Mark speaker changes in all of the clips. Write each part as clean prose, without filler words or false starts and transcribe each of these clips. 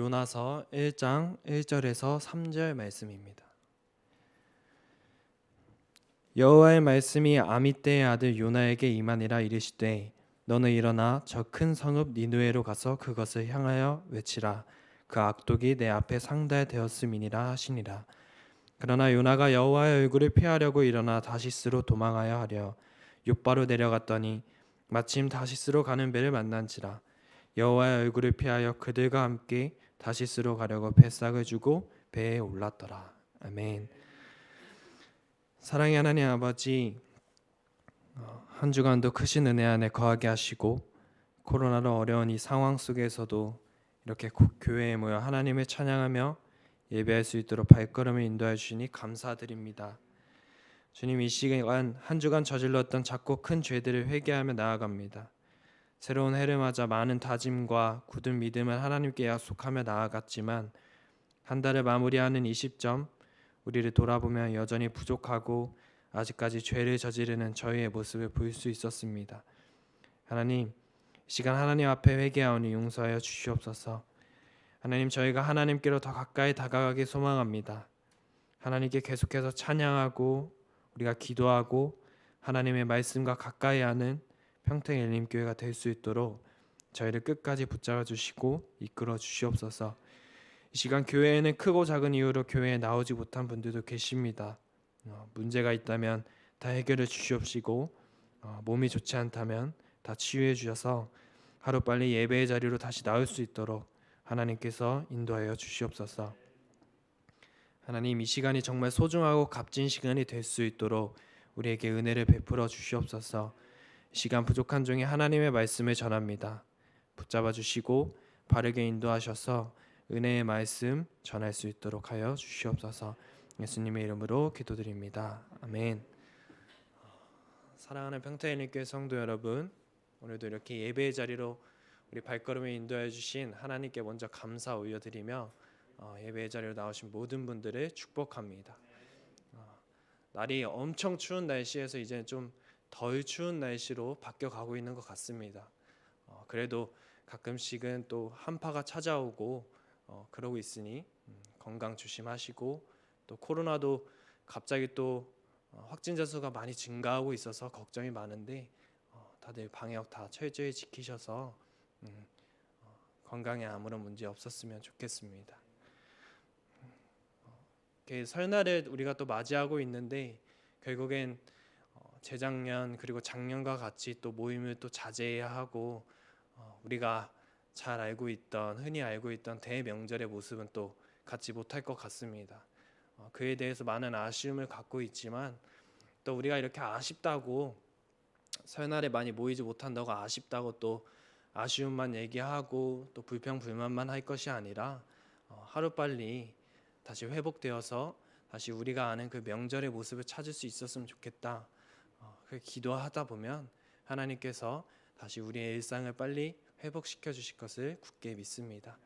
Speaker 1: 요나서 1장 1절에서 3절 말씀입니다. 여호와의 말씀이 아미떼의 아들 요나에게 임하니라. 이르시되 너는 일어나 저 큰 성읍 니느웨로 가서 그것을 향하여 외치라. 그 악독이 내 앞에 상달되었음이니라 하시니라. 그러나 요나가 여호와의 얼굴을 피하려고 일어나 다시스로 도망하여 하려 욥바로 내려갔더니 마침 다시스로 가는 배를 만난지라. 여호와의 얼굴을 피하여 그들과 함께 다시스로 가려고 배싹을 주고 배에 올랐더라. 아멘. 사랑의 하나님 아버지, 한 주간도 크신 은혜 안에 거하게 하시고 코로나로 어려운 이 상황 속에서도 이렇게 교회에 모여 하나님을 찬양하며 예배할 수 있도록 발걸음을 인도해 주시니 감사드립니다. 주님, 이 시간 한 주간 저질렀던 작고 큰 죄들을 회개하며 나아갑니다. 새로운 해를 맞아 많은 다짐과 굳은 믿음을 하나님께 약속하며 나아갔지만 한 달을 마무리하는 이 시점 우리를 돌아보면 여전히 부족하고 아직까지 죄를 저지르는 저희의 모습을 볼 수 있었습니다. 하나님, 이 시간 하나님 앞에 회개하오니 용서하여 주시옵소서. 하나님, 저희가 하나님께로 더 가까이 다가가기 소망합니다. 하나님께 계속해서 찬양하고 우리가 기도하고 하나님의 말씀과 가까이 하는 평택 엘림교회가 될 수 있도록 저희를 끝까지 붙잡아 주시고 이끌어 주시옵소서. 이 시간 교회에는 크고 작은 이유로 교회에 나오지 못한 분들도 계십니다. 문제가 있다면 다 해결해 주시옵시고 몸이 좋지 않다면 다 치유해 주셔서 하루빨리 예배의 자리로 다시 나올 수 있도록 하나님께서 인도하여 주시옵소서. 하나님, 이 시간이 정말 소중하고 값진 시간이 될 수 있도록 우리에게 은혜를 베풀어 주시옵소서. 이 시간 부족한 종이 하나님의 말씀을 전합니다. 붙잡아 주시고 바르게 인도하셔서 은혜의 말씀 전할 수 있도록 하여 주시옵소서. 예수님의 이름으로 기도드립니다. 아멘. 사랑하는 평택엘림교회 성도 여러분, 오늘도 이렇게 예배의 자리로 우리 발걸음을 인도해 주신 하나님께 먼저 감사 올려드리며 예배의 자리로 나오신 모든 분들을 축복합니다. 날이 엄청 추운 날씨에서 이제 좀 덜 추운 날씨로 바뀌어 가고 있는 것 같습니다. 그래도 가끔씩은 또 한파가 찾아오고 그러고 있으니 건강 조심하시고, 또 코로나도 갑자기 또 확진자 수가 많이 증가하고 있어서 걱정이 많은데 다들 방역 다 철저히 지키셔서 건강에 아무런 문제 없었으면 좋겠습니다. 설날을 우리가 또 맞이하고 있는데 결국엔 재작년 그리고 작년과 같이 또 모임을 또 자제해야 하고 우리가 잘 알고 있던 흔히 알고 있던 대명절의 모습은 또 갖지 못할 것 같습니다. 그에 대해서 많은 아쉬움을 갖고 있지만 또 우리가 이렇게 아쉽다고 설날에 많이 모이지 못한다고 아쉽다고 또 아쉬움만 얘기하고 또 불평불만만 할 것이 아니라 하루빨리 다시 회복되어서 다시 우리가 아는 그 명절의 모습을 찾을 수 있었으면 좋겠다. 그 기도하다 보면 하나님께서 다시 우리의 일상을 빨리 회복시켜 주실 것을 굳게 믿습니다.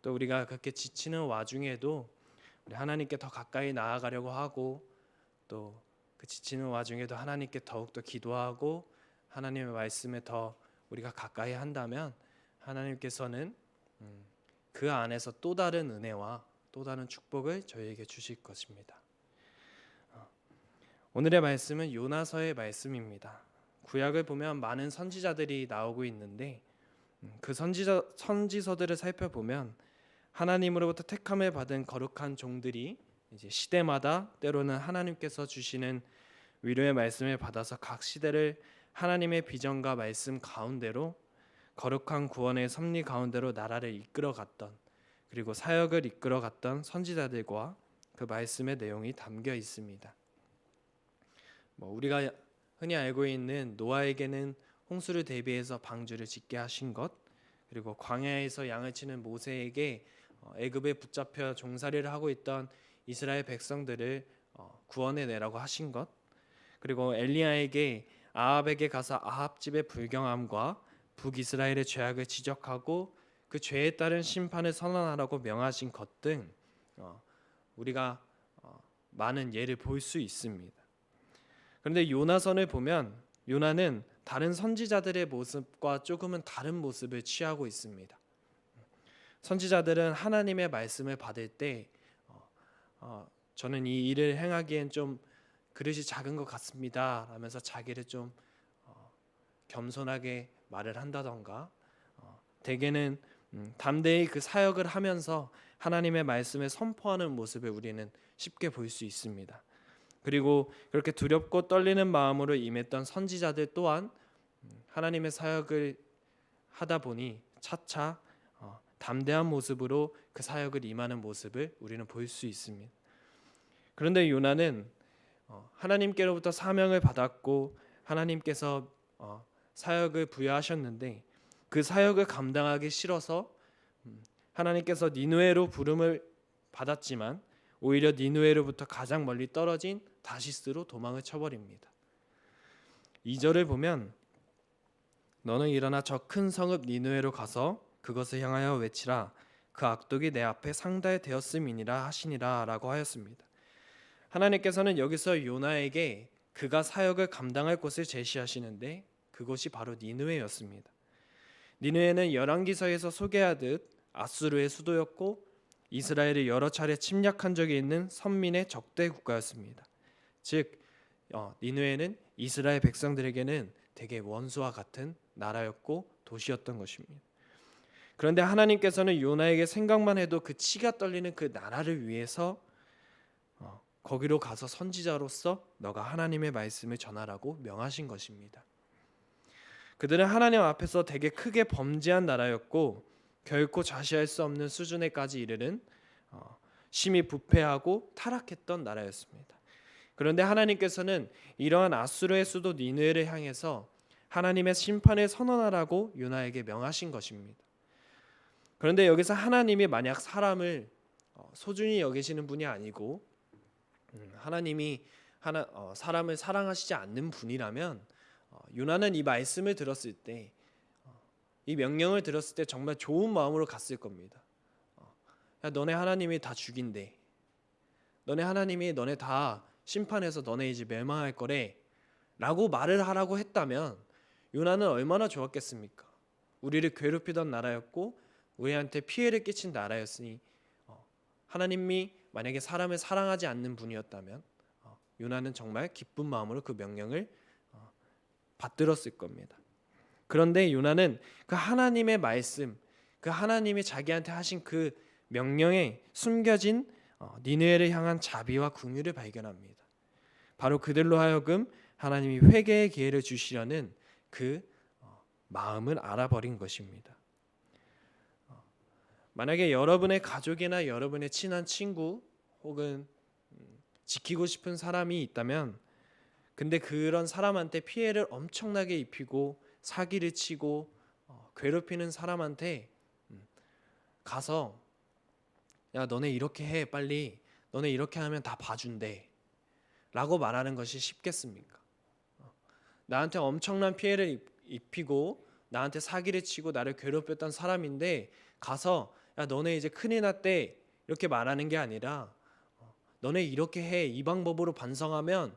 Speaker 1: 또 우리가 그렇게 지치는 와중에도 우리 하나님께 더 가까이 나아가려고 하고, 또 그 지치는 와중에도 하나님께 더욱더 기도하고 하나님의 말씀에 더 우리가 가까이 한다면 하나님께서는 그 안에서 또 다른 은혜와 또 다른 축복을 저희에게 주실 것입니다. 오늘의 말씀은 요나서의 말씀입니다. 구약을 보면 많은 선지자들이 나오고 있는데 그 선지서들을 살펴보면 하나님으로부터 택함을 받은 거룩한 종들이 이제 시대마다 때로는 하나님께서 주시는 위로의 말씀을 받아서 각 시대를 하나님의 비전과 말씀 가운데로 거룩한 구원의 섭리 가운데로 나라를 이끌어갔던, 그리고 사역을 이끌어갔던 선지자들과 그 말씀의 내용이 담겨 있습니다. 우리가 흔히 알고 있는 노아에게는 홍수를 대비해서 방주를 짓게 하신 것, 그리고 광야에서 양을 치는 모세에게 애굽에 붙잡혀 종살이를 하고 있던 이스라엘 백성들을 구원해 내라고 하신 것, 그리고 엘리야에게 아합에게 가서 아합 집의 불경함과 북이스라엘의 죄악을 지적하고 그 죄에 따른 심판을 선언하라고 명하신 것 등 우리가 많은 예를 볼 수 있습니다. 그런데 요나서를 보면 요나는 다른 선지자들의 모습과 조금은 다른 모습을 취하고 있습니다. 선지자들은 하나님의 말씀을 받을 때 저는 이 일을 행하기엔 좀 그릇이 작은 것 같습니다 하면서 자기를 좀 겸손하게 말을 한다던가, 대개는 담대히 그 사역을 하면서 하나님의 말씀을 선포하는 모습을 우리는 쉽게 볼 수 있습니다. 그리고 그렇게 두렵고 떨리는 마음으로 임했던 선지자들 또한 하나님의 사역을 하다 보니 차차 담대한 모습으로 그 사역을 임하는 모습을 우리는 볼 수 있습니다. 그런데 요나는 하나님께로부터 사명을 받았고 하나님께서 사역을 부여하셨는데 그 사역을 감당하기 싫어서 하나님께서 니느웨로 부름을 받았지만 오히려 니느웨로부터 가장 멀리 떨어진 다시스로 도망을 쳐버립니다. 2절을 보면 너는 일어나 저 큰 성읍 니느웨로 가서 그것을 향하여 외치라. 그 악독이 내 앞에 상달되었음이니라 하시니라 라고 하였습니다. 하나님께서는 여기서 요나에게 그가 사역을 감당할 곳을 제시하시는데 그곳이 바로 니느웨였습니다. 니느웨는 열왕기서에서 소개하듯 아수르의 수도였고 이스라엘을 여러 차례 침략한 적이 있는 선민의 적대 국가였습니다. 즉 니느웨는 이스라엘 백성들에게는 되게 원수와 같은 나라였고 도시였던 것입니다. 그런데 하나님께서는 요나에게 생각만 해도 그 치가 떨리는 그 나라를 위해서 거기로 가서 선지자로서 너가 하나님의 말씀을 전하라고 명하신 것입니다. 그들은 하나님 앞에서 되게 크게 범죄한 나라였고 결코 좌시할 수 없는 수준에까지 이르는 심히 부패하고 타락했던 나라였습니다. 그런데 하나님께서는 이러한 아수르의 수도 니느웨를 향해서 하나님의 심판을 선언하라고 요나에게 명하신 것입니다. 그런데 여기서 하나님이 만약 사람을 소중히 여기시는 분이 아니고 하나님이 사람을 사랑하시지 않는 분이라면 요나는 이 말씀을 들었을 때, 이 명령을 들었을 때 정말 좋은 마음으로 갔을 겁니다. 야, 너네 하나님이 다 죽인대. 너네 하나님이 너네 다 심판해서 너네 이제 멸망할 거래 라고 말을 하라고 했다면 요나는 얼마나 좋았겠습니까? 우리를 괴롭히던 나라였고 우리한테 피해를 끼친 나라였으니 하나님이 만약에 사람을 사랑하지 않는 분이었다면 요나는 정말 기쁜 마음으로 그 명령을 받들었을 겁니다. 그런데 요나는 그 하나님의 말씀, 그 하나님이 자기한테 하신 그 명령에 숨겨진 니느웨를 향한 자비와 긍휼을 발견합니다. 바로 그들로 하여금 하나님이 회개의 기회를 주시려는 그 마음을 알아버린 것입니다. 만약에 여러분의 가족이나 여러분의 친한 친구 혹은 지키고 싶은 사람이 있다면, 근데 그런 사람한테 피해를 엄청나게 입히고 사기를 치고 괴롭히는 사람한테 가서 야 너네 이렇게 해 빨리, 너네 이렇게 하면 다 봐준대 라고 말하는 것이 쉽겠습니까? 나한테 엄청난 피해를 입히고 나한테 사기를 치고 나를 괴롭혔던 사람인데 가서 야 너네 이제 큰일 났대 이렇게 말하는 게 아니라 너네 이렇게 해, 이 방법으로 반성하면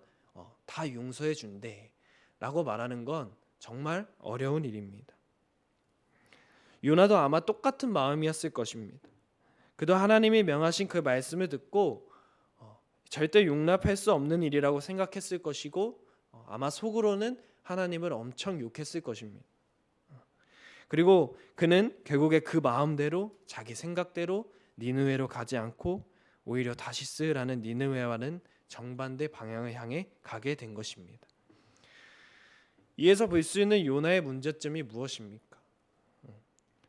Speaker 1: 다 용서해 준대 라고 말하는 건 정말 어려운 일입니다. 요나도 아마 똑같은 마음이었을 것입니다. 그도 하나님이 명하신 그 말씀을 듣고 절대 용납할 수 없는 일이라고 생각했을 것이고 아마 속으로는 하나님을 엄청 욕했을 것입니다. 그리고 그는 결국에 그 마음대로 자기 생각대로 니느웨로 가지 않고 오히려 다시스라는 니느웨와는 정반대 방향을 향해 가게 된 것입니다. 이에서 볼 수 있는 요나의 문제점이 무엇입니까?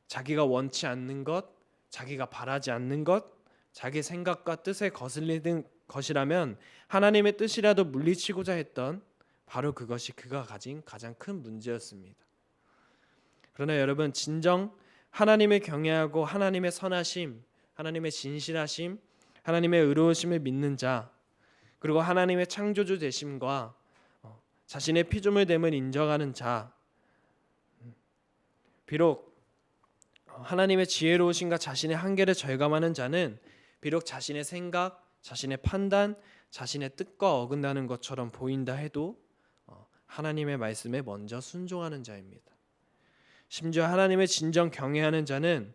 Speaker 1: 자기가 원치 않는 것, 자기가 바라지 않는 것, 자기 생각과 뜻에 거슬리는 것이라면 하나님의 뜻이라도 물리치고자 했던 바로 그것이 그가 가진 가장 큰 문제였습니다. 그러나 여러분, 진정 하나님을 경외하고 하나님의 선하심, 하나님의 진실하심, 하나님의 의로우심을 믿는 자, 그리고 하나님의 창조주 되심과 자신의 피조물됨을 인정하는 자, 비록 하나님의 지혜로우심과 자신의 한계를 절감하는 자는 비록 자신의 생각, 자신의 판단, 자신의 뜻과 어긋나는 것처럼 보인다 해도 하나님의 말씀에 먼저 순종하는 자입니다. 심지어 하나님의 진정 경외하는 자는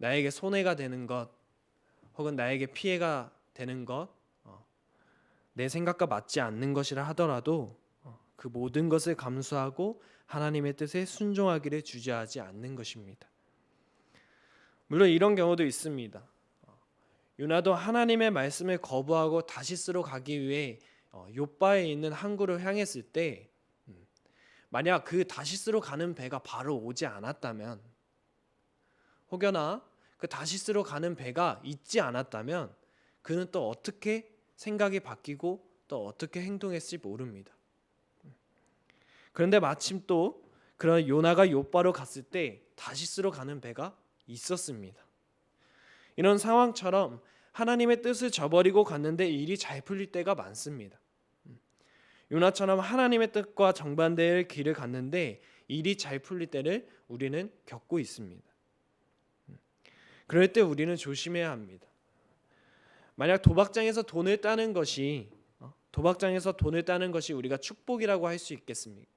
Speaker 1: 나에게 손해가 되는 것, 혹은 나에게 피해가 되는 것, 내 생각과 맞지 않는 것이라 하더라도 그 모든 것을 감수하고 하나님의 뜻에 순종하기를 주저하지 않는 것입니다. 물론 이런 경우도 있습니다. 요나도 하나님의 말씀을 거부하고 다시스로 가기 위해 욥바에 있는 항구를 향했을 때, 만약 그 다시스로 가는 배가 바로 오지 않았다면, 혹여나 그 다시스로 가는 배가 있지 않았다면 그는 또 어떻게 생각이 바뀌고 또 어떻게 행동했을지 모릅니다. 그런데 마침 또 그런 요나가 욥바로 갔을 때 다시스로 가는 배가 있었습니다. 이런 상황처럼 하나님의 뜻을 저버리고 갔는데 일이 잘 풀릴 때가 많습니다. 요나처럼 하나님의 뜻과 정반대의 길을 갔는데 일이 잘 풀릴 때를 우리는 겪고 있습니다. 그럴 때 우리는 조심해야 합니다. 만약 도박장에서 돈을 따는 것이 우리가 축복이라고 할 수 있겠습니까?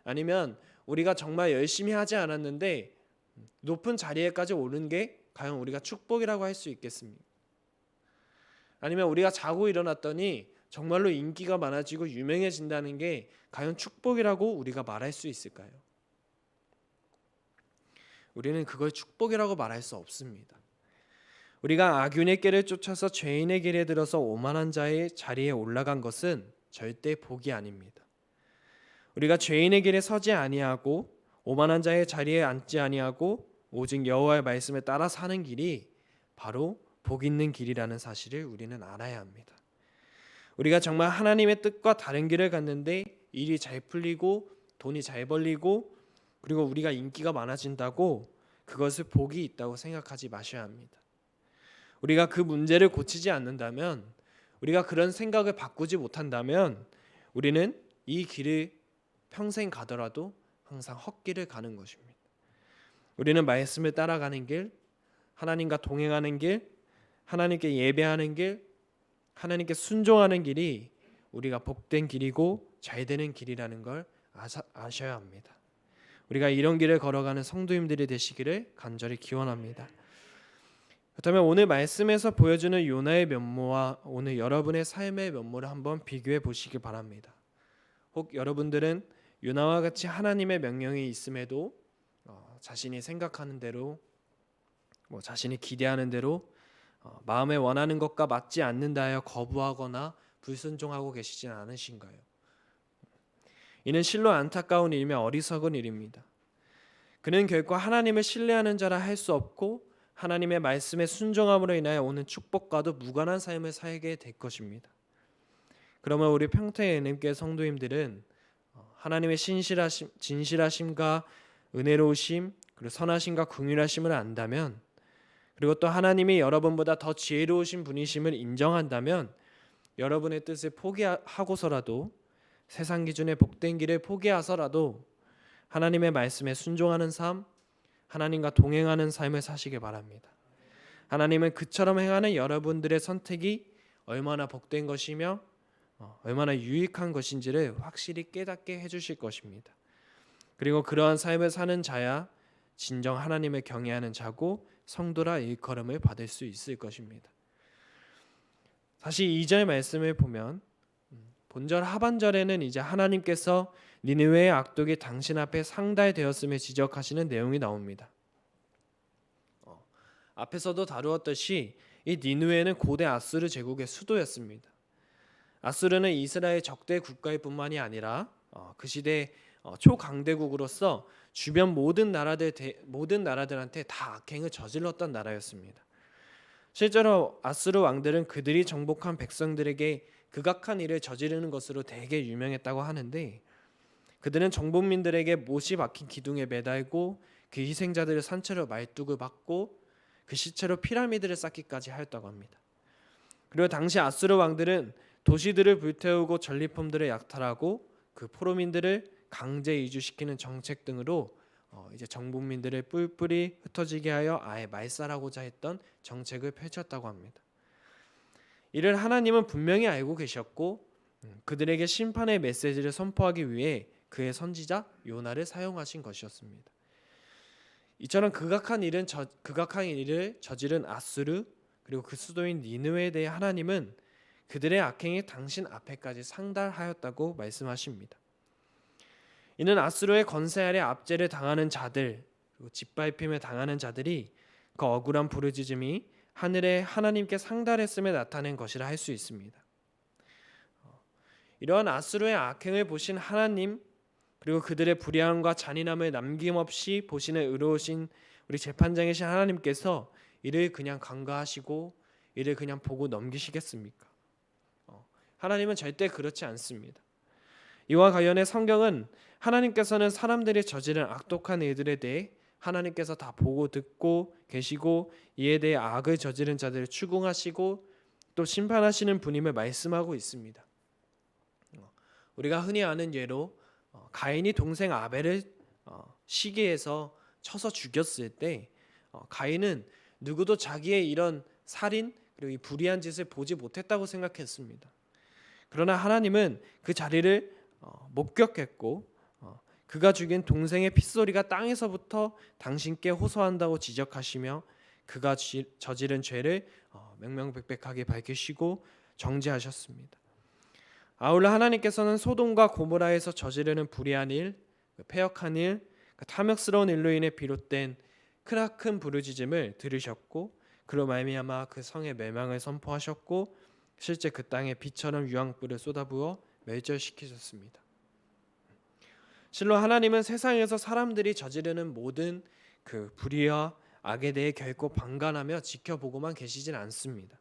Speaker 1: 아니면 우리가 정말 열심히 하지 않았는데 높은 자리에까지 오른 게 과연 우리가 축복이라고 할 수 있겠습니까? 아니면 우리가 자고 일어났더니 정말로 인기가 많아지고 유명해진다는 게 과연 축복이라고 우리가 말할 수 있을까요? 우리는 그걸 축복이라고 말할 수 없습니다. 우리가 악인의 길을 쫓아서 죄인의 길에 들어서 오만한 자의 자리에 올라간 것은 절대 복이 아닙니다. 우리가 죄인의 길에 서지 아니하고 오만한 자의 자리에 앉지 아니하고 오직 여호와의 말씀에 따라 사는 길이 바로 복 있는 길이라는 사실을 우리는 알아야 합니다. 우리가 정말 하나님의 뜻과 다른 길을 갔는데 일이 잘 풀리고 돈이 잘 벌리고 그리고 우리가 인기가 많아진다고 그것을 복이 있다고 생각하지 마셔야 합니다. 우리가 그 문제를 고치지 않는다면, 우리가 그런 생각을 바꾸지 못한다면 우리는 이 길을 평생 가더라도 항상 헛길을 가는 것입니다. 우리는 말씀을 따라가는 길, 하나님과 동행하는 길, 하나님께 예배하는 길, 하나님께 순종하는 길이 우리가 복된 길이고 잘 되는 길이라는 걸 아셔야 합니다. 우리가 이런 길을 걸어가는 성도님들이 되시기를 간절히 기원합니다. 그렇다면 오늘 말씀에서 보여주는 요나의 면모와 오늘 여러분의 삶의 면모를 한번 비교해 보시기 바랍니다. 혹 여러분들은 요나와 같이 하나님의 명령이 있음에도 자신이 생각하는 대로, 자신이 기대하는 대로 마음에 원하는 것과 맞지 않는다 하여 거부하거나 불순종하고 계시진 않으신가요? 이는 실로 안타까운 일이며 어리석은 일입니다. 그는 결코 하나님을 신뢰하는 자라 할 수 없고 하나님의 말씀에 순종함으로 인하여 오는 축복과도 무관한 삶을 살게 될 것입니다. 그러면 우리 평택의 은혜교회 성도님들은 하나님의 진실하심과 은혜로우심, 그리고 선하심과 긍휼하심을 안다면, 그리고 또 하나님이 여러분보다 더 지혜로우신 분이심을 인정한다면 여러분의 뜻을 포기하고서라도, 세상 기준의 복된 길을 포기하서라도 하나님의 말씀에 순종하는 삶, 하나님과 동행하는 삶을 사시길 바랍니다. 하나님은 그처럼 행하는 여러분들의 선택이 얼마나 복된 것이며 얼마나 유익한 것인지를 확실히 깨닫게 해주실 것입니다. 그리고 그러한 삶을 사는 자야 진정 하나님을 경외하는 자고 성도라 일컬음을 받을 수 있을 것입니다. 다시 2절 말씀을 보면 본절 하반절에는 이제 하나님께서 니느웨의 악독이 당신 앞에 상달되었음을 지적하시는 내용이 나옵니다. 앞에서도 다루었듯이 이 니느웨는 고대 아수르 제국의 수도였습니다. 아수르는 이스라엘 적대 국가일 뿐만이 아니라 그 시대 초강대국으로서 주변 모든 나라들한테 다 악행을 저질렀던 나라였습니다. 실제로 아수르 왕들은 그들이 정복한 백성들에게 극악한 일을 저지르는 것으로 되게 유명했다고 하는데, 그들은 정복민들에게 못이 박힌 기둥에 매달고 그 희생자들의 산채로 말뚝을 박고 그 시체로 피라미드를 쌓기까지 하였다고 합니다. 그리고 당시 아수르 왕들은 도시들을 불태우고 전리품들을 약탈하고 그 포로민들을 강제 이주시키는 정책 등으로 이제 정복민들을 뿔뿔이 흩어지게 하여 아예 말살하고자 했던 정책을 펼쳤다고 합니다. 이를 하나님은 분명히 알고 계셨고 그들에게 심판의 메시지를 선포하기 위해 그의 선지자 요나를 사용하신 것이었습니다. 이처럼 극악한 일을 저지른 아수르 그리고 그 수도인 니느웨에 대해 하나님은 그들의 악행이 당신 앞에까지 상달하였다고 말씀하십니다. 이는 아수르의 건세 아래 압제를 당하는 자들 그리고 짓밟힘을 당하는 자들이 그 억울한 부르짖음이 하늘에 하나님께 상달했음에 나타낸 것이라 할 수 있습니다. 이러한 아수르의 악행을 보신 하나님 그리고 그들의 불의함과 잔인함을 남김없이 보시는 의로우신 우리 재판장이신 하나님께서 이를 그냥 간과하시고 이를 그냥 보고 넘기시겠습니까? 하나님은 절대 그렇지 않습니다. 이와 관련해 성경은 하나님께서는 사람들이 저지른 악독한 일들에 대해 하나님께서 다 보고 듣고 계시고 이에 대해 악을 저지른 자들을 추궁하시고 또 심판하시는 분임을 말씀하고 있습니다. 우리가 흔히 아는 예로 가인이 동생 아벨을 시기해서 쳐서 죽였을 때 가인은 누구도 자기의 이런 살인 그리고 이 불의한 짓을 보지 못했다고 생각했습니다. 그러나 하나님은 그 자리를 목격했고 그가 죽인 동생의 핏소리가 땅에서부터 당신께 호소한다고 지적하시며 그가 저지른 죄를 명명백백하게 밝히시고 정죄하셨습니다. 아울러 하나님께서는 소돔과 고모라에서 저지르는 불의한 일, 패역한 일, 탐욕스러운 일로 인해 비롯된 크나큰 부르짖음을 들으셨고 그로 말미암아 그 성의 멸망을 선포하셨고 실제 그 땅에 비처럼 유황불을 쏟아부어 멸절시키셨습니다. 실로 하나님은 세상에서 사람들이 저지르는 모든 그 불의와 악에 대해 결코 방관하며 지켜보고만 계시진 않습니다.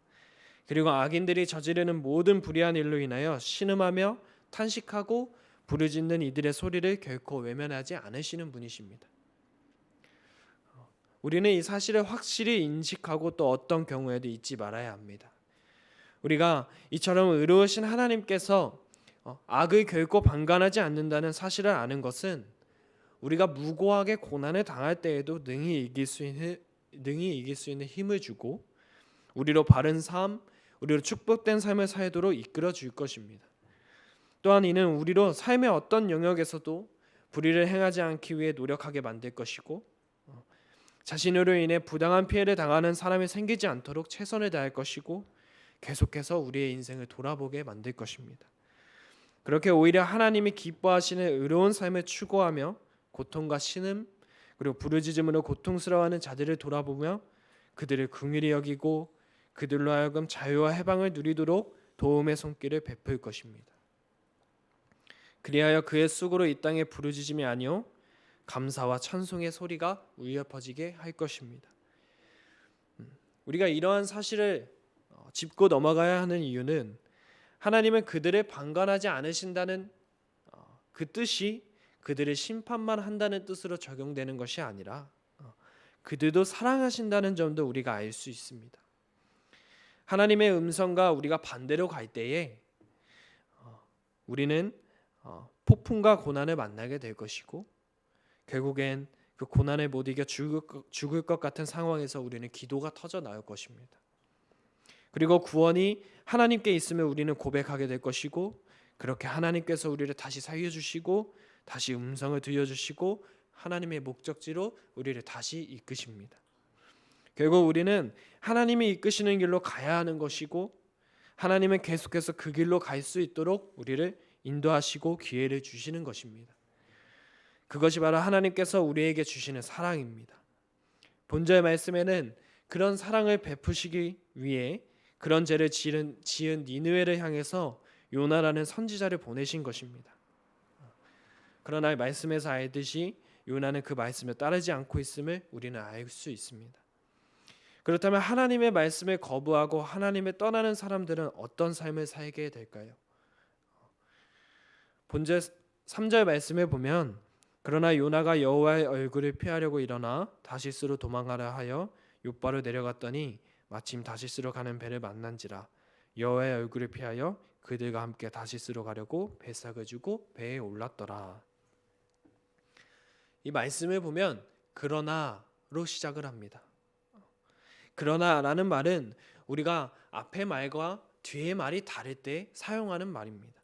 Speaker 1: 그리고 악인들이 저지르는 모든 불의한 일로 인하여 신음하며 탄식하고 부르짖는 이들의 소리를 결코 외면하지 않으시는 분이십니다. 우리는 이 사실을 확실히 인식하고 또 어떤 경우에도 잊지 말아야 합니다. 우리가 이처럼 의로우신 하나님께서 악을 결코 방관하지 않는다는 사실을 아는 것은 우리가 무고하게 고난을 당할 때에도 능히 이길 수 있는 힘을 주고 우리로 바른 삶, 우리로 축복된 삶을 살도록 이끌어 줄 것입니다. 또한 이는 우리로 삶의 어떤 영역에서도 불의를 행하지 않기 위해 노력하게 만들 것이고 자신으로 인해 부당한 피해를 당하는 사람이 생기지 않도록 최선을 다할 것이고 계속해서 우리의 인생을 돌아보게 만들 것입니다. 그렇게 오히려 하나님이 기뻐하시는 의로운 삶을 추구하며 고통과 신음 그리고 부르짖음으로 고통스러워하는 자들을 돌아보며 그들을 긍휼히 여기고 그들로 하여금 자유와 해방을 누리도록 도움의 손길을 베풀 것입니다. 그리하여 그의 수고로 이 땅에 부르짖음이 아니요 감사와 찬송의 소리가 울려 퍼지게 할 것입니다. 우리가 이러한 사실을 짚고 넘어가야 하는 이유는 하나님은 그들을 방관하지 않으신다는 그 뜻이 그들을 심판만 한다는 뜻으로 적용되는 것이 아니라 그들도 사랑하신다는 점도 우리가 알 수 있습니다. 하나님의 음성과 우리가 반대로 갈 때에 우리는 폭풍과 고난을 만나게 될 것이고 결국엔 그 고난을 못 이겨 죽을 것 같은 상황에서 우리는 기도가 터져 나올 것입니다. 그리고 구원이 하나님께 있으면 우리는 고백하게 될 것이고 그렇게 하나님께서 우리를 다시 살려주시고 다시 음성을 들려주시고 하나님의 목적지로 우리를 다시 이끄십니다. 결국 우리는 하나님이 이끄시는 길로 가야 하는 것이고 하나님은 계속해서 그 길로 갈 수 있도록 우리를 인도하시고 기회를 주시는 것입니다. 그것이 바로 하나님께서 우리에게 주시는 사랑입니다. 본절 말씀에는 그런 사랑을 베푸시기 위해 그런 죄를 지은 니느웨를 향해서 요나라는 선지자를 보내신 것입니다. 그러나 말씀에서 알듯이 요나는 그 말씀을 따르지 않고 있음을 우리는 알 수 있습니다. 그렇다면 하나님의 말씀을 거부하고 하나님을 떠나는 사람들은 어떤 삶을 살게 될까요? 본절 3절 말씀에 보면 그러나 요나가 여호와의 얼굴을 피하려고 일어나 다시스로 도망가려 하여 욥바로 내려갔더니 마침 다시스로 가는 배를 만난지라 여호와의 얼굴을 피하여 그들과 함께 다시스로 가려고 배삭을 주고 배에 올랐더라. 이 말씀을 보면 그러나로 시작을 합니다. 그러나라는 말은 우리가 앞의 말과 뒤의 말이 다를 때 사용하는 말입니다.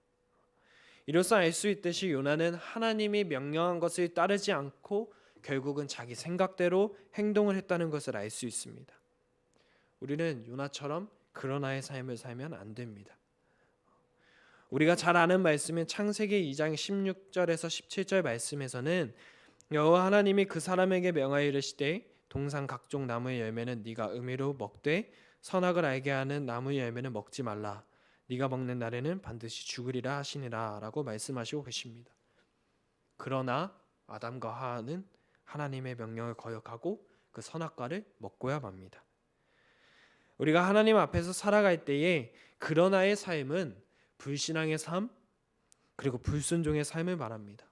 Speaker 1: 이로써 알 수 있듯이 요나는 하나님이 명령한 것을 따르지 않고 결국은 자기 생각대로 행동을 했다는 것을 알 수 있습니다. 우리는 요나처럼 그러나의 삶을 살면 안 됩니다. 우리가 잘 아는 말씀인 창세기 2장 16절에서 17절 말씀에서는 여호와 하나님이 그 사람에게 명하여 이르시되 동산 각종 나무의 열매는 네가 의미로 먹되 선악을 알게 하는 나무의 열매는 먹지 말라. 네가 먹는 날에는 반드시 죽으리라 하시니라 라고 말씀하시고 계십니다. 그러나 아담과 하와는 하나님의 명령을 거역하고 그 선악과를 먹고야 맙니다. 우리가 하나님 앞에서 살아갈 때에 그러나의 삶은 불신앙의 삶 그리고 불순종의 삶을 말합니다.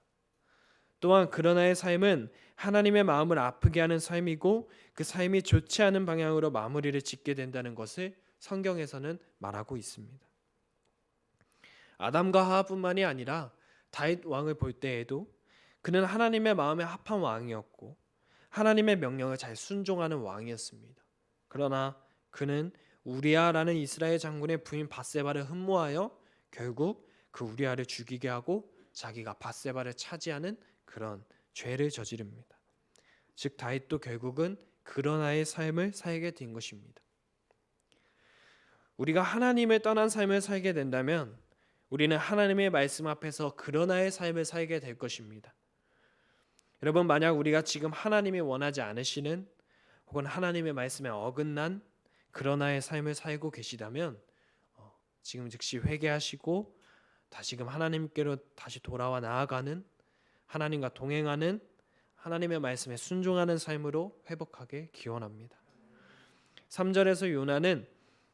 Speaker 1: 또한 그러나의 삶은 하나님의 마음을 아프게 하는 삶이고 그 삶이 좋지 않은 방향으로 마무리를 짓게 된다는 것을 성경에서는 말하고 있습니다. 아담과 하와뿐만이 아니라 다윗 왕을 볼 때에도 그는 하나님의 마음에 합한 왕이었고 하나님의 명령을 잘 순종하는 왕이었습니다. 그러나 그는 우리아라는 이스라엘 장군의 부인 밧세바를 흠모하여 결국 그 우리아를 죽이게 하고 자기가 밧세바를 차지하는 그런 죄를 저지릅니다. 즉 다윗도 결국은 그러나의 삶을 살게 된 것입니다. 우리가 하나님을 떠난 삶을 살게 된다면 우리는 하나님의 말씀 앞에서 그러나의 삶을 살게 될 것입니다. 여러분, 만약 우리가 지금 하나님이 원하지 않으시는 혹은 하나님의 말씀에 어긋난 그러나의 삶을 살고 계시다면 지금 즉시 회개하시고 다시금 하나님께로 다시 돌아와 나아가는 하나님과 동행하는 하나님의 말씀에 순종하는 삶으로 회복하게 기원합니다. 3절에서 요나는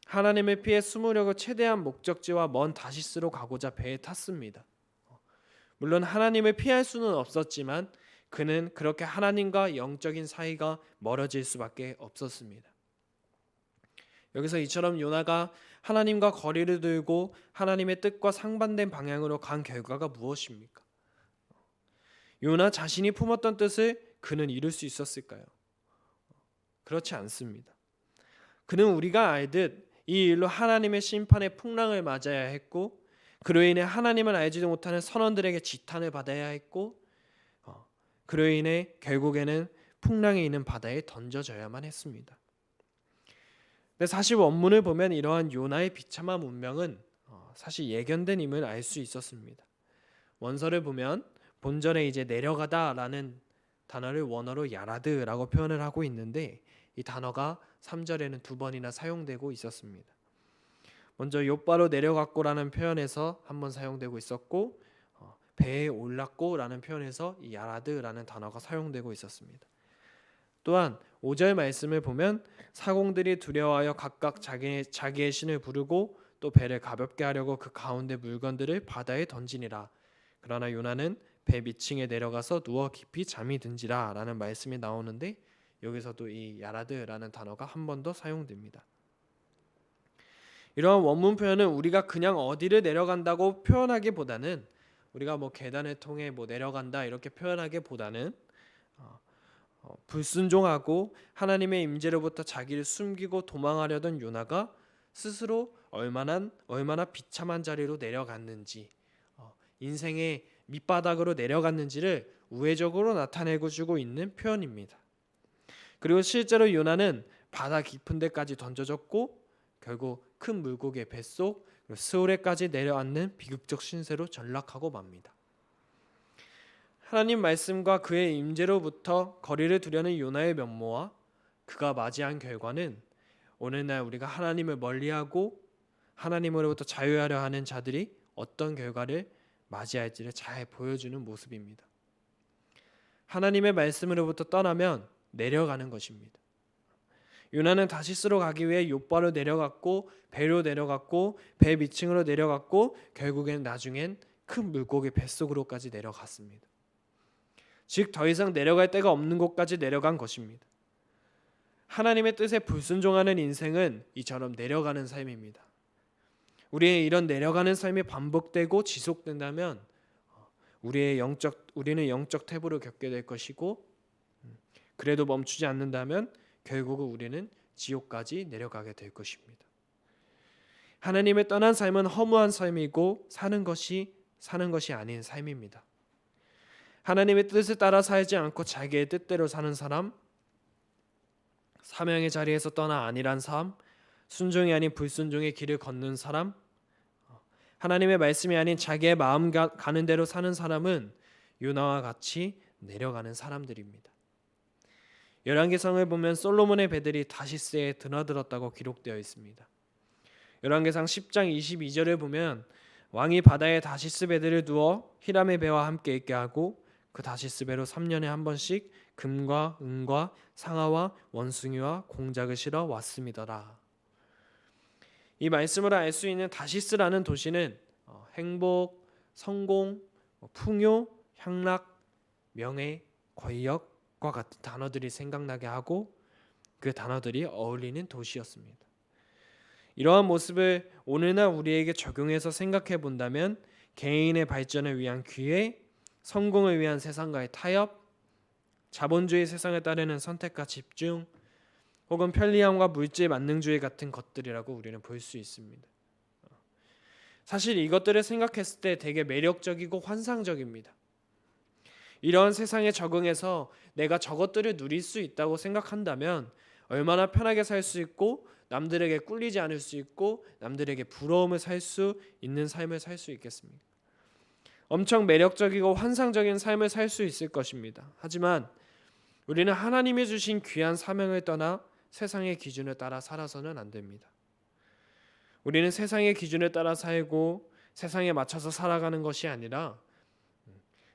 Speaker 1: 하나님을 피해 숨으려고 최대한 목적지와 먼 다시스로 가고자 배에 탔습니다. 물론 하나님을 피할 수는 없었지만 그는 그렇게 하나님과 영적인 사이가 멀어질 수밖에 없었습니다. 여기서 이처럼 요나가 하나님과 거리를 두고 하나님의 뜻과 상반된 방향으로 간 결과가 무엇입니까? 요나 자신이 품었던 뜻을 그는 이룰 수 있었을까요? 그렇지 않습니다. 그는 우리가 알듯 이 일로 하나님의 심판의 풍랑을 맞아야 했고 그로 인해 하나님을 알지도 못하는 선원들에게 지탄을 받아야 했고 그로 인해 결국에는 풍랑이 있는 바다에 던져져야만 했습니다. 근데 사실 원문을 보면 이러한 요나의 비참한 운명은 사실 예견된 임을 알 수 있었습니다. 원서를 보면 본절에 이제 내려가다라는 단어를 원어로 야라드라고 표현을 하고 있는데 이 단어가 3절에는 2번이나 사용되고 있었습니다. 먼저 욥바로 내려갔고라는 표현에서 한 번 사용되고 있었고 배에 올랐고라는 표현에서 이 야라드라는 단어가 사용되고 있었습니다. 또한 5절 말씀을 보면 사공들이 두려워하여 각각 자기의 신을 부르고 또 배를 가볍게 하려고 그 가운데 물건들을 바다에 던지니라. 그러나 요나는 배 밑층에 내려가서 누워 깊이 잠이 든지라 라는 말씀이 나오는데 여기서도 이 야라드라는 단어가 한 번 더 사용됩니다. 이러한 원문 표현은 우리가 그냥 어디를 내려간다고 표현하기보다는 우리가 계단을 통해 내려간다 이렇게 표현하기보다는 불순종하고 하나님의 임재로부터 자기를 숨기고 도망하려던 요나가 스스로 얼마나 비참한 자리로 내려갔는지 인생의 밑바닥으로 내려갔는지를 우회적으로 나타내고 주고 있는 표현입니다. 그리고 실제로 요나는 바다 깊은 데까지 던져졌고 결국 큰 물고기의 뱃속 스올에까지 내려앉는 비극적 신세로 전락하고 맙니다. 하나님 말씀과 그의 임재로부터 거리를 두려는 요나의 면모와 그가 맞이한 결과는 오늘날 우리가 하나님을 멀리하고 하나님으로부터 자유하려 하는 자들이 어떤 결과를 맞이할지를 잘 보여주는 모습입니다. 하나님의 말씀으로부터 떠나면 내려가는 것입니다. 요나는 다시스로 가기 위해 욥바로 내려갔고 배로 내려갔고 배 밑층으로 내려갔고 결국엔 나중엔 큰 물고기 뱃속으로까지 내려갔습니다. 즉 더 이상 내려갈 데가 없는 곳까지 내려간 것입니다. 하나님의 뜻에 불순종하는 인생은 이처럼 내려가는 삶입니다. 우리의 이런 내려가는 삶이 반복되고 지속된다면 우리는 영적 태보를 겪게 될 것이고 그래도 멈추지 않는다면 결국은 우리는 지옥까지 내려가게 될 것입니다. 하나님을 떠난 삶은 허무한 삶이고 사는 것이 아닌 삶입니다. 하나님의 뜻을 따라 살지 않고 자기의 뜻대로 사는 사람, 사명의 자리에서 떠나 안일한 삶, 순종이 아닌 불순종의 길을 걷는 사람, 하나님의 말씀이 아닌 자기의 마음 가는 대로 사는 사람은 요나와 같이 내려가는 사람들입니다. 열왕기상을 보면 솔로몬의 배들이 다시스에 드나들었다고 기록되어 있습니다. 열왕기상 10장 22절을 보면 왕이 바다에 다시스 배들을 두어 히람의 배와 함께 있게 하고 그 다시스 배로 3년에 한 번씩 금과 은과 상아와 원숭이와 공작을 실어 왔음이더라. 이 말씀을 알 수 있는 다시스라는 도시는 행복, 성공, 풍요, 향락, 명예, 권력과 같은 단어들이 생각나게 하고 그 단어들이 어울리는 도시였습니다. 이러한 모습을 오늘날 우리에게 적용해서 생각해 본다면 개인의 발전을 위한 기회, 성공을 위한 세상과의 타협, 자본주의 세상에 따르는 선택과 집중, 혹은 편리함과 물질 만능주의 같은 것들이라고 우리는 볼 수 있습니다. 사실 이것들을 생각했을 때 되게 매력적이고 환상적입니다. 이러한 세상에 적응해서 내가 저것들을 누릴 수 있다고 생각한다면 얼마나 편하게 살 수 있고 남들에게 꿀리지 않을 수 있고 남들에게 부러움을 살 수 있는 삶을 살 수 있겠습니까? 엄청 매력적이고 환상적인 삶을 살 수 있을 것입니다. 하지만 우리는 하나님이 주신 귀한 사명을 떠나 세상의 기준을 따라 살아서는 안 됩니다. 우리는 세상의 기준을 따라 살고 세상에 맞춰서 살아가는 것이 아니라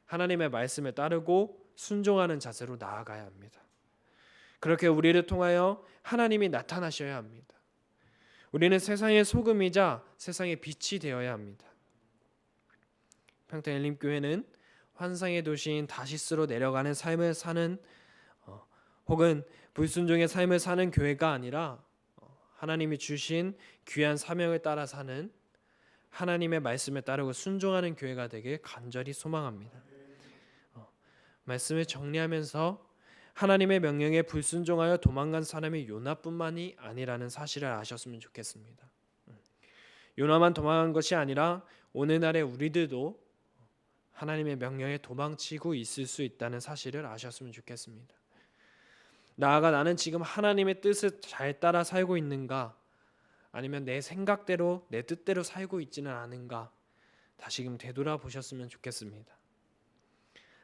Speaker 1: 하나님의 말씀에 따르고 순종하는 자세로 나아가야 합니다. 그렇게 우리를 통하여 하나님이 나타나셔야 합니다. 우리는 세상의 소금이자 세상의 빛이 되어야 합니다. 평택 엘림교회는 환상의 도시인 다시스로 내려가는 삶을 사는 혹은 불순종의 삶을 사는 교회가 아니라 하나님이 주신 귀한 사명을 따라 사는 하나님의 말씀에 따르고 순종하는 교회가 되길 간절히 소망합니다. 말씀을 정리하면서 하나님의 명령에 불순종하여 도망간 사람이 요나뿐만이 아니라는 사실을 아셨으면 좋겠습니다. 요나만 도망간 것이 아니라 오늘날의 우리들도 하나님의 명령에 도망치고 있을 수 있다는 사실을 아셨으면 좋겠습니다. 나아가 나는 지금 하나님의 뜻을 잘 따라 살고 있는가, 아니면 내 생각대로 내 뜻대로 살고 있지는 않은가 다시금 되돌아보셨으면 좋겠습니다.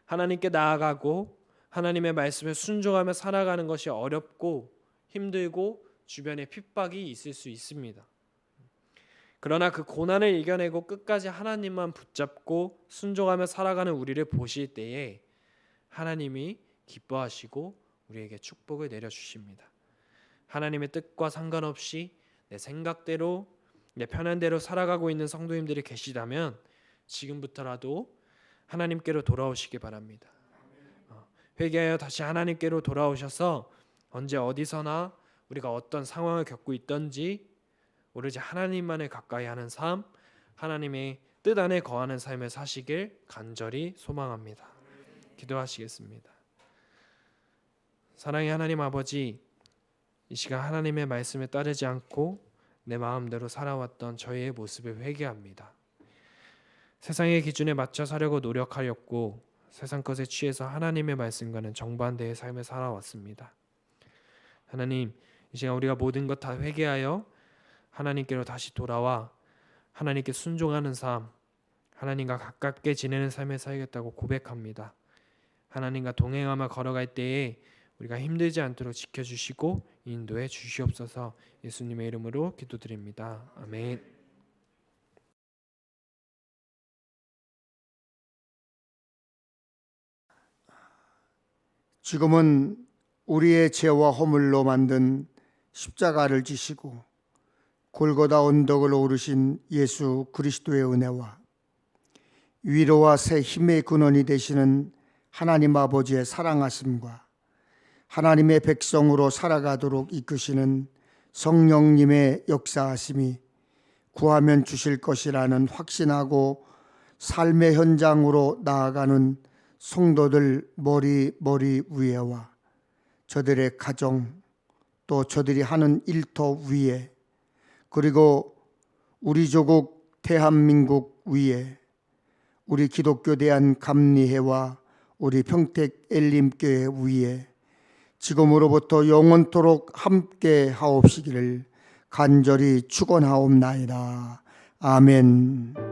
Speaker 1: 하나님께 나아가고 하나님의 말씀에 순종하며 살아가는 것이 어렵고 힘들고 주변에 핍박이 있을 수 있습니다. 그러나 그 고난을 이겨내고 끝까지 하나님만 붙잡고 순종하며 살아가는 우리를 보실 때에 하나님이 기뻐하시고 우리에게 축복을 내려주십니다. 하나님의 뜻과 상관없이 내 생각대로 내 편한 대로 살아가고 있는 성도님들이 계시다면 지금부터라도 하나님께로 돌아오시기 바랍니다. 회개하여 다시 하나님께로 돌아오셔서 언제 어디서나 우리가 어떤 상황을 겪고 있든지 오로지 하나님만을 가까이 하는 삶, 하나님의 뜻 안에 거하는 삶을 사시길 간절히 소망합니다. 기도하시겠습니다. 사랑의 하나님 아버지, 이 시간 하나님의 말씀에 따르지 않고 내 마음대로 살아왔던 저희의 모습을 회개합니다. 세상의 기준에 맞춰 사려고 노력하였고 세상 것에 취해서 하나님의 말씀과는 정반대의 삶을 살아왔습니다. 하나님, 이 시간 우리가 모든 것 다 회개하여 하나님께로 다시 돌아와 하나님께 순종하는 삶, 하나님과 가깝게 지내는 삶을 살겠다고 고백합니다. 하나님과 동행하며 걸어갈 때에 우리가 힘들지 않도록 지켜주시고 인도해 주시옵소서. 예수님의 이름으로 기도드립니다. 아멘.
Speaker 2: 지금은 우리의 죄와 허물로 만든 십자가를 지시고 골고다 언덕을 오르신 예수 그리스도의 은혜와 위로와 새 힘의 근원이 되시는 하나님 아버지의 사랑하심과 하나님의 백성으로 살아가도록 이끄시는 성령님의 역사하심이 구하면 주실 것이라는 확신하고 삶의 현장으로 나아가는 성도들 머리 위에와 저들의 가정, 또 저들이 하는 일터 위에, 그리고 우리 조국 대한민국 위에 우리 기독교 대한 감리회와 우리 평택 엘림교회 위에 지금으로부터 영원토록 함께 하옵시기를 간절히 축원하옵나이다. 아멘.